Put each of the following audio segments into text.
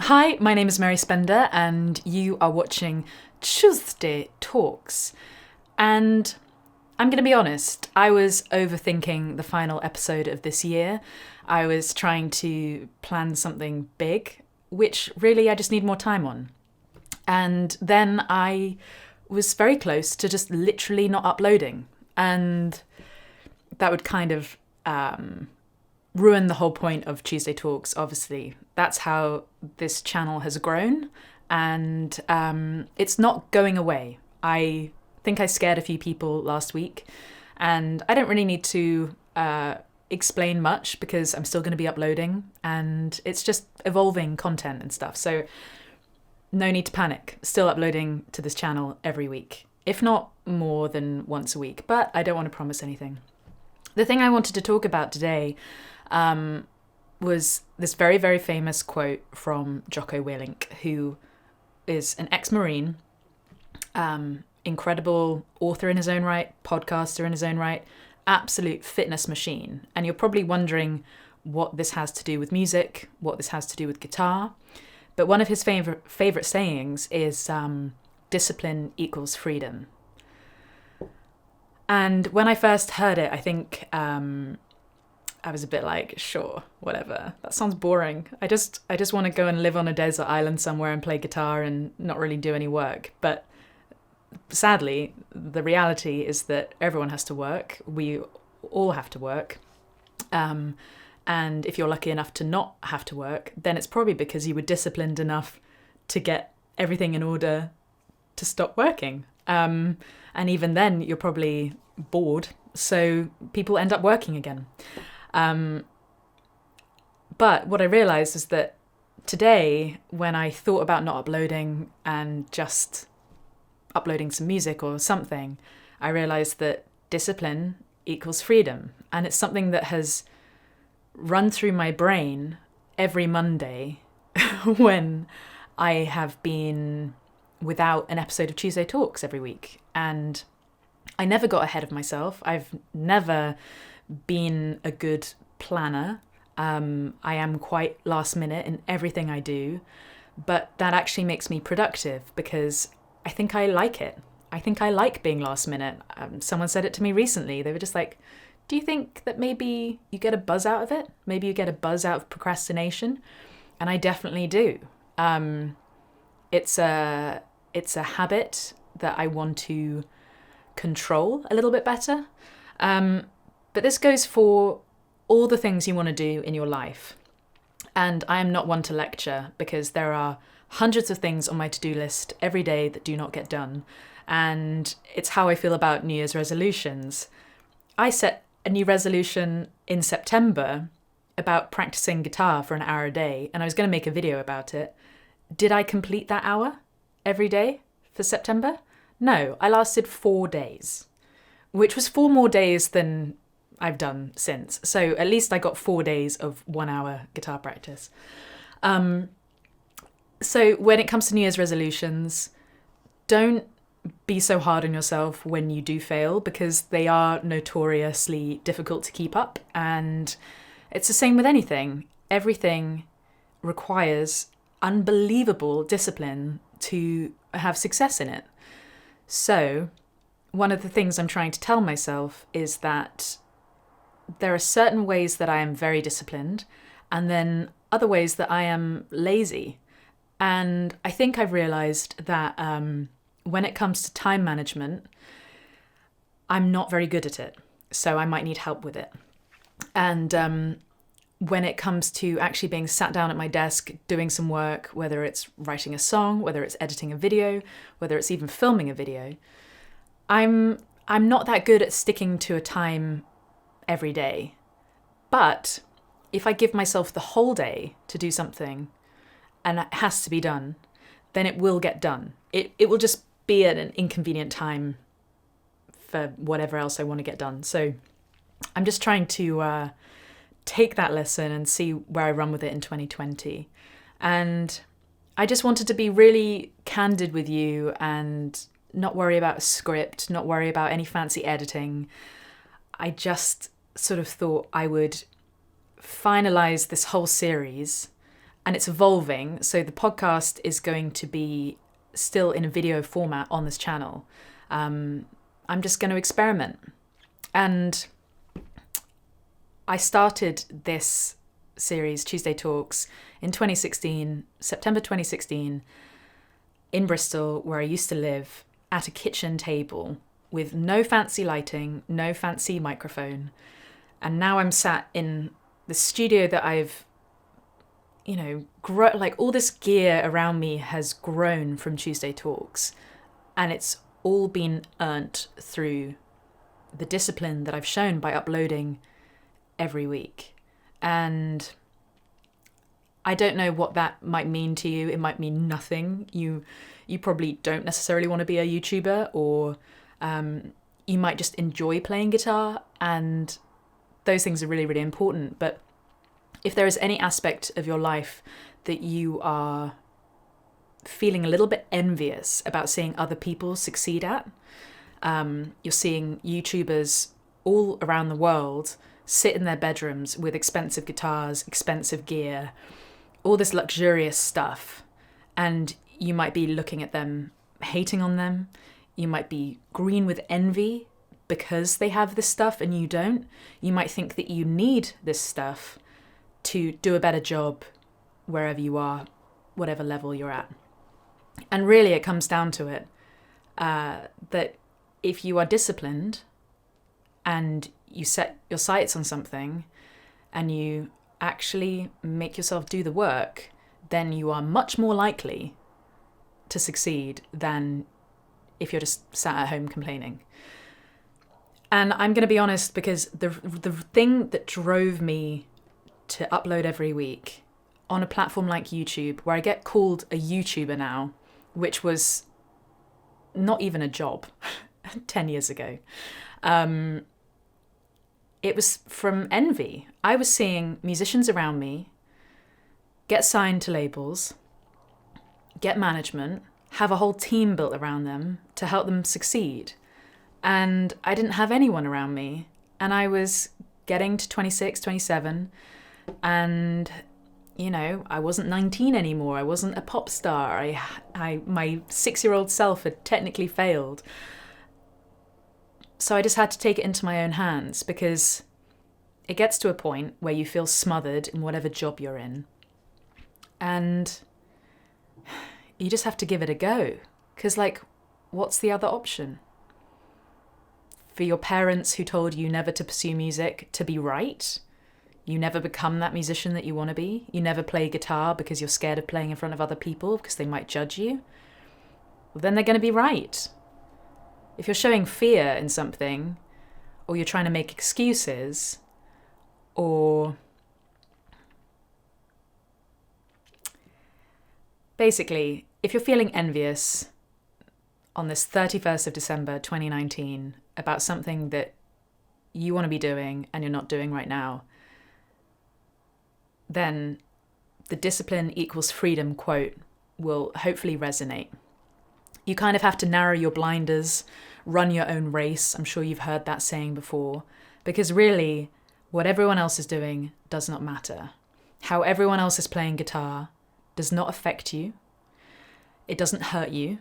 Hi, my name is Mary Spender, and you are watching Tuesday Talks. And I'm going to be honest, I was overthinking the final episode of this year. I was trying to plan something big, which really I just need more time on. And then I was very close to just literally not uploading. And that would kind of ruin the whole point of Tuesday Talks, obviously. That's how this channel has grown, and it's not going away. I think I scared a few people last week, and I don't really need to explain much because I'm still going to be uploading, and it's just evolving content and stuff. So no need to panic. Still uploading to this channel every week, if not more than once a week, but I don't want to promise anything. The thing I wanted to talk about today was this very, very famous quote from Jocko Willink, who is an ex-Marine, incredible author in his own right, podcaster in his own right, absolute fitness machine. And you're probably wondering what this has to do with music, what this has to do with guitar. But one of his favorite sayings is discipline equals freedom. And when I first heard it, I think I was a bit like, sure, whatever. That sounds boring. I just want to go and live on a desert island somewhere and play guitar and not really do any work. But sadly, the reality is that everyone has to work. We all have to work. And if you're lucky enough to not have to work, then it's probably because you were disciplined enough to get everything in order to stop working. And even then, you're probably bored. So people end up working again. But what I realized is that today, when I thought about not uploading and just uploading some music or something, I realized that discipline equals freedom. And it's something that has run through my brain every Monday when I have been without an episode of Tuesday Talks every week. And I never got ahead of myself. I've never been a good planner. I am quite last minute in everything I do, but that actually makes me productive because I think I like it. I think I like being last minute. Someone said it to me recently. They were just like, do you think that maybe you get a buzz out of it? Maybe you get a buzz out of procrastination? And I definitely do. It's a habit that I want to control a little bit better. But this goes for all the things you want to do in your life. And I am not one to lecture because there are hundreds of things on my to-do list every day that do not get done. And it's how I feel about New Year's resolutions. I set a new resolution in September about practicing guitar for an hour a day, and I was going to make a video about it. Did I complete that hour every day for September? No, I lasted 4 days, which was 4 more days than I've done since. So at least I got 4 days of 1 hour guitar practice. So when it comes to New Year's resolutions, don't be so hard on yourself when you do fail, because they are notoriously difficult to keep up. And it's the same with anything. Everything requires unbelievable discipline to have success in it. So one of the things I'm trying to tell myself is that there are certain ways that I am very disciplined, and then other ways that I am lazy. And I think I've realized that when it comes to time management, I'm not very good at it. So I might need help with it. And when it comes to actually being sat down at my desk doing some work, whether it's writing a song, whether it's editing a video, whether it's even filming a video, I'm not that good at sticking to a time every day. But if I give myself the whole day to do something and it has to be done, then it will get done. It will just be at an inconvenient time for whatever else I want to get done. So I'm just trying to take that lesson and see where I run with it in 2020. And I just wanted to be really candid with you and not worry about a script, not worry about any fancy editing. I just sort of thought I would finalize this whole series and it's evolving. So the podcast is going to be still in a video format on this channel. I'm just going to experiment. And I started this series, Tuesday Talks, in 2016, September 2016, in Bristol, where I used to live, at a kitchen table with no fancy lighting, no fancy microphone. And now I'm sat in the studio that I've, like all this gear around me has grown from Tuesday Talks. And it's all been earned through the discipline that I've shown by uploading every week. And I don't know what that might mean to you. It might mean nothing. You probably don't necessarily want to be a YouTuber, or you might just enjoy playing guitar, and those things are really, really important. But if there is any aspect of your life that you are feeling a little bit envious about seeing other people succeed at, you're seeing YouTubers all around the world sit in their bedrooms with expensive guitars, expensive gear, all this luxurious stuff, and you might be looking at them, hating on them. You might be green with envy because they have this stuff and you don't. You might think that you need this stuff to do a better job wherever you are, whatever level you're at. And really it comes down to it, that if you are disciplined and you set your sights on something and you actually make yourself do the work, then you are much more likely to succeed than if you're just sat at home complaining. And I'm going to be honest, because the thing that drove me to upload every week on a platform like YouTube, where I get called a YouTuber now, which was not even a job 10 years ago, it was from envy. I was seeing musicians around me get signed to labels, get management, have a whole team built around them to help them succeed. And I didn't have anyone around me. And I was getting to 26, 27, and, I wasn't 19 anymore. I wasn't a pop star. My 6-year-old self had technically failed. So I just had to take it into my own hands, because it gets to a point where you feel smothered in whatever job you're in. And you just have to give it a go. Because, what's the other option? For your parents who told you never to pursue music to be right? You never become that musician that you want to be? You never play guitar because you're scared of playing in front of other people because they might judge you? Well, then they're going to be right. If you're showing fear in something, or you're trying to make excuses, or basically, if you're feeling envious on this 31st of December 2019 about something that you want to be doing and you're not doing right now, then the discipline equals freedom quote will hopefully resonate. You kind of have to narrow your blinders, run your own race. I'm sure you've heard that saying before, because really what everyone else is doing does not matter. How everyone else is playing guitar does not affect you. It doesn't hurt you.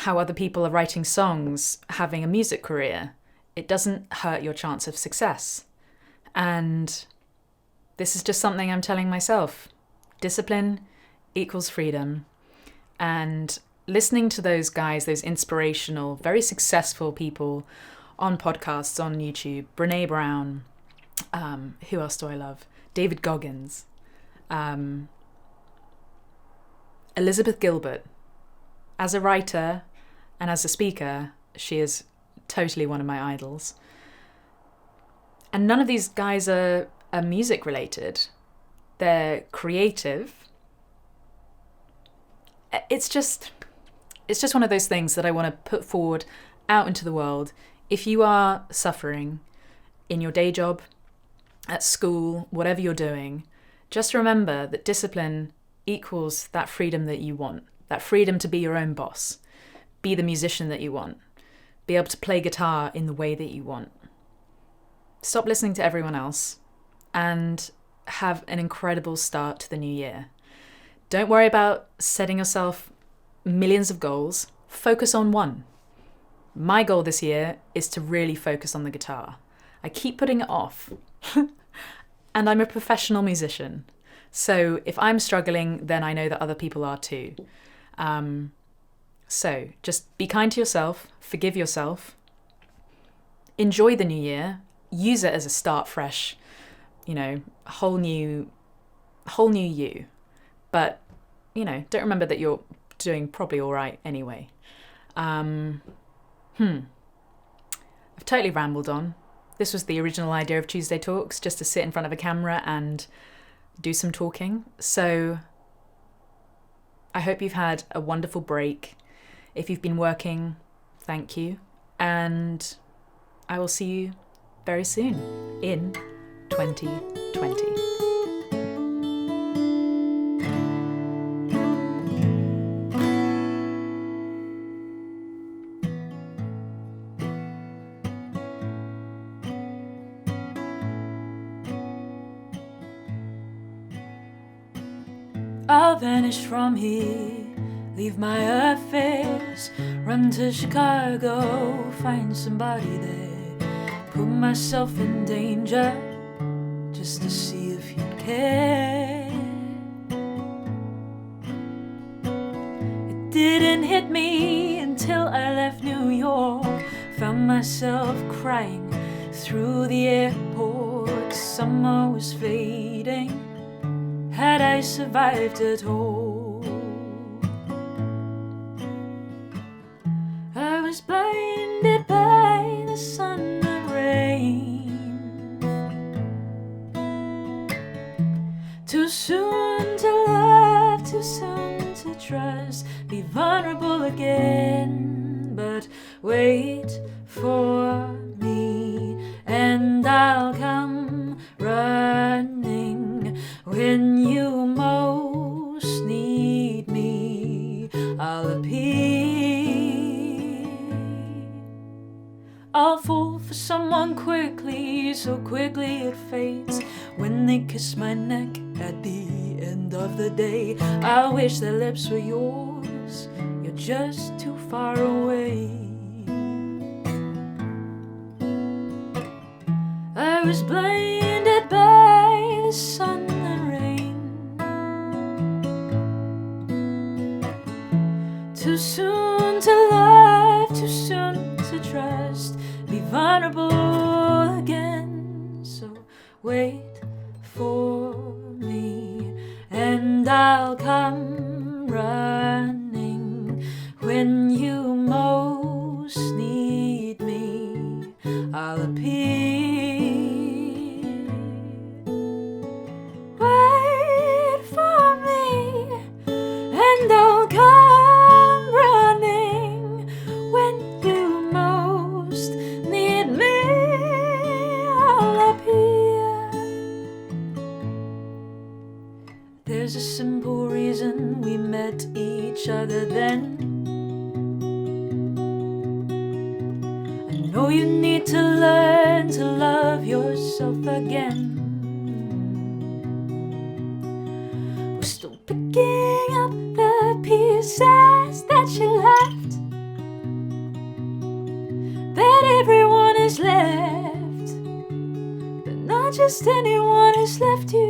How other people are writing songs, having a music career, it doesn't hurt your chance of success. And this is just something I'm telling myself. Discipline equals freedom. And listening to those guys, those inspirational, very successful people on podcasts, on YouTube, Brene Brown, who else do I love? David Goggins, Elizabeth Gilbert. As a writer and as a speaker, she is totally one of my idols. And none of these guys are music related. They're creative. It's just one of those things that I want to put forward out into the world. If you are suffering in your day job, at school, whatever you're doing, just remember that discipline equals that freedom that you want. That freedom to be your own boss, be the musician that you want, be able to play guitar in the way that you want. Stop listening to everyone else and have an incredible start to the new year. Don't worry about setting yourself millions of goals. Focus on one. My goal this year is to really focus on the guitar. I keep putting it off. And I'm a professional musician. So if I'm struggling, then I know that other people are too. So just be kind to yourself, forgive yourself, enjoy the new year, use it as a start fresh, a whole new you. But, don't remember that you're doing probably all right anyway. I've totally rambled on. This was the original idea of Tuesday Talks, just to sit in front of a camera and do some talking. So I hope you've had a wonderful break. If you've been working, thank you. And I will see you very soon in 2020. I'll vanish from here, leave my affairs, run to Chicago, find somebody there, put myself in danger, just to see if you'd care. It didn't hit me until I left New York, found myself crying through the airport. Summer was fading, had I survived at all? I was blinded by the sun and rain. Too soon to love, too soon to trust, be vulnerable again. But wait for me and I'll come running. When you most need me, I'll appear. I'll fall for someone quickly, so quickly it fades. When they kiss my neck at the end of the day, I wish their lips were yours, you're just too far away. I was blinded by the sun and rain. Too soon to love, too soon to trust, be vulnerable again. So wait for me and I'll come running. When you most need me, I'll appear. Wait for me and I'll come running. When you most need me, I'll appear. There's a simple reason we met each other then. I know you need to learn to love yourself again. We're still picking up the pieces that you left. That everyone has left, but not just anyone has left you.